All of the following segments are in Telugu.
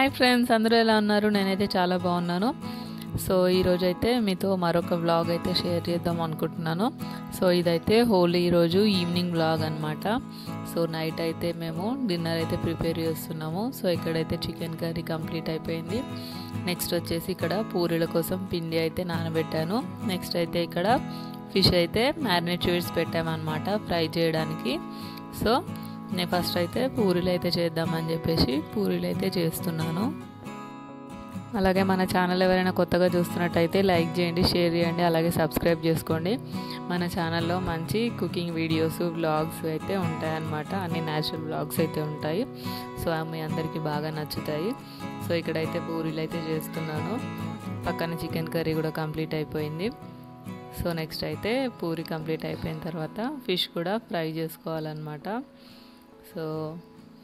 హాయ్ ఫ్రెండ్స్, అందరూ ఎలా ఉన్నారు? నేనైతే చాలా బాగున్నాను. సో ఈరోజైతే మీతో మరొక వ్లాగ్ అయితే షేర్ చేద్దాం అనుకుంటున్నాను. సో ఇదైతే హోలీ రోజు ఈవినింగ్ వ్లాగ్ అనమాట. సో నైట్ అయితే మేము డిన్నర్ అయితే ప్రిపేర్ చేస్తున్నాము. సో ఇక్కడైతే చికెన్ కర్రీ కంప్లీట్ అయిపోయింది. నెక్స్ట్ వచ్చేసి ఇక్కడ పూరీల కోసం పిండి అయితే నానబెట్టాను. నెక్స్ట్ అయితే ఇక్కడ ఫిష్ అయితే మ్యారినేట్ చేసి పెట్టామన్నమాట ఫ్రై చేయడానికి. సో నేను ఫస్ట్ అయితే పూరీలు అయితే చేద్దామని చెప్పేసి పూరీలు అయితే చేస్తున్నాను. అలాగే మన ఛానల్ ఎవరైనా కొత్తగా చూస్తున్నట్టయితే లైక్ చేయండి, షేర్ చేయండి, అలాగే సబ్స్క్రైబ్ చేసుకోండి. మన ఛానల్లో మంచి కుకింగ్ వీడియోస్, వ్లాగ్స్ అయితే ఉంటాయన్నమాట. అన్ని న్యాచురల్ వ్లాగ్స్ అయితే ఉంటాయి. సో మీ అందరికీ బాగా నచ్చుతాయి. సో ఇక్కడైతే పూరీలు అయితే చేస్తున్నాను. పక్కన చికెన్ కర్రీ కూడా కంప్లీట్ అయిపోయింది. సో నెక్స్ట్ అయితే పూరి కంప్లీట్ అయిపోయిన తర్వాత ఫిష్ కూడా ఫ్రై చేసుకోవాలన్నమాట. సో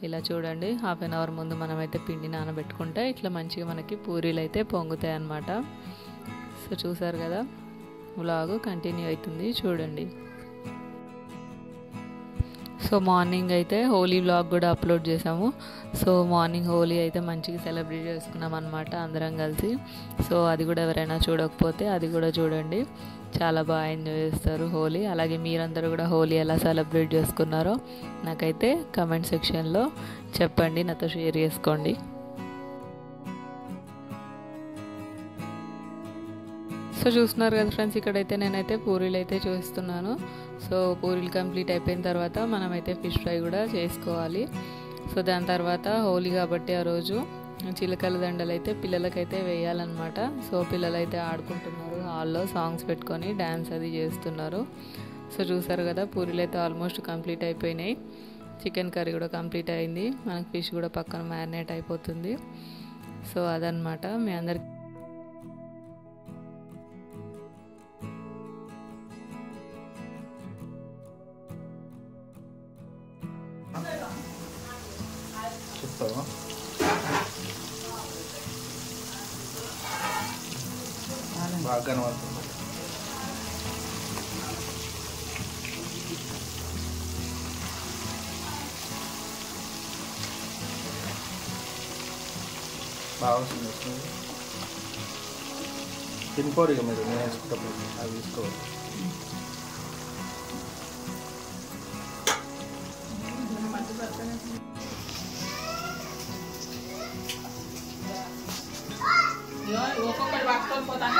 ఇలా చూడండి, హాఫ్ అన్ అవర్ ముందు మనమైతే పిండి నానబెట్టుకుంటే ఇట్లా మంచిగా మనకి పూరీలు అయితే పొంగుతాయి అన్నమాట. సో చూసారు కదా, వ్లాగ్ కంటిన్యూ అవుతుంది చూడండి. సో మార్నింగ్ అయితే హోలీ వ్లాగ్ కూడా అప్లోడ్ చేసాము. సో మార్నింగ్ హోలీ అయితే మంచిగా సెలబ్రేట్ చేసుకున్నాం అనమాట అందరం కలిసి. సో అది కూడా ఎవరైనా చూడకపోతే అది కూడా చూడండి, చాలా బాగా ఎంజాయ్ చేస్తారు హోలీ. అలాగే మీరందరూ కూడా హోలీ ఎలా సెలబ్రేట్ చేసుకున్నారో నాకైతే కమెంట్ సెక్షన్లో చెప్పండి, నాతో షేర్ చేసుకోండి. సో చూస్తున్నారు కదా ఫ్రెండ్స్, ఇక్కడైతే నేనైతే పూరీలు అయితే చూస్తున్నాను. సో పూరీలు కంప్లీట్ అయిపోయిన తర్వాత మనమైతే ఫిష్ ఫ్రై కూడా చేసుకోవాలి. సో దాని తర్వాత హోలీ కాబట్టి ఆ రోజు చిలకల దండలు అయితే పిల్లలకైతే వేయాలన్నమాట. సో పిల్లలైతే ఆడుకుంటున్నారు హాల్లో, సాంగ్స్ పెట్టుకొని డ్యాన్స్ అది చేస్తున్నారు. సో చూసారు కదా, పూరీలు అయితే ఆల్మోస్ట్ కంప్లీట్ అయిపోయినాయి. చికెన్ కర్రీ కూడా కంప్లీట్ అయింది. మనకి ఫిష్ కూడా పక్కన మ్యారినేట్ అయిపోతుంది. సో అదనమాట మీ అందరికి. బాగా కనబడుతుంది. బాగా వస్తుంది. తినిపోరు ఇక మీరు, నేను వేసుకుంటప్పుడు అవి తీసుకోవాలి. ఒక్కొక్కటి పట్టుకొని పోతాను.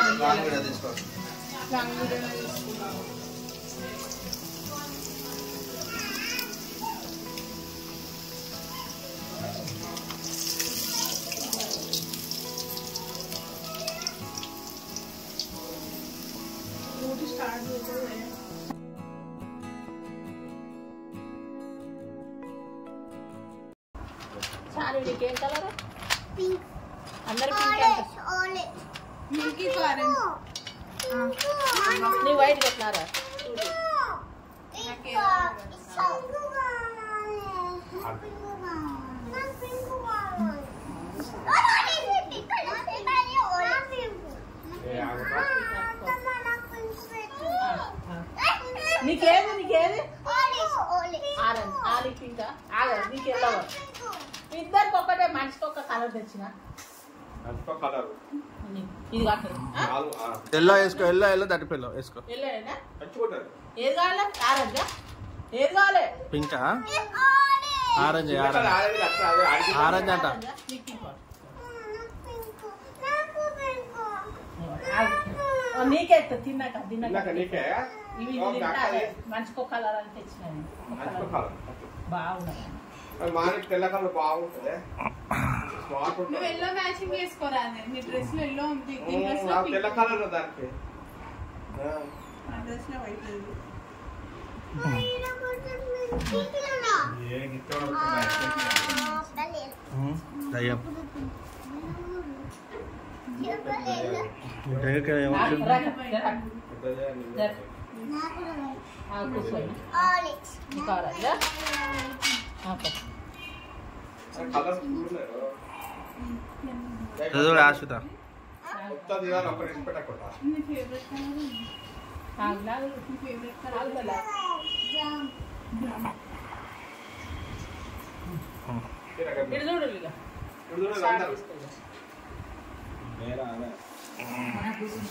సారీ, నీకేం కలర్? పింక్. అందరు పింక్. Milky orange. నీ వైట్ పెట్టినారా? నీకేది నీకేది? ఆరెంజ్. ఆలి పింక్. నీకెళ్ళ ఇద్దరికి ఒకటే, మనిషికి ఒక కలర్ తెచ్చిన. ఇది ఎల్లో వేసుకో, ఎల్లో ఎల్లో దట్టిపిల్లో వేసుకో. ఏది కావాలి? ఆరెంజ్. ఏది కావాలి? పింకా? ఆరెంజ్. ఆరెంజ్ అంట. నీకే తిన్నాక ఇవి మంచికో కలర్ అని తెచ్చినాను. బాగున్నాయి. తెల్ల కలర్ బాగుంటుంది. నువ్వు ఎల్లో మ్యాచింగ్ చేసుకోరా? నీ డ్రెస్ లో ఎల్లో ఉంది, తెల్ల కలర్ దానికి డ్రెస్ లో వైట్ లేదు. ఆశుతా షార్ట్ తీసుకో. వేరే మన కూర్చుని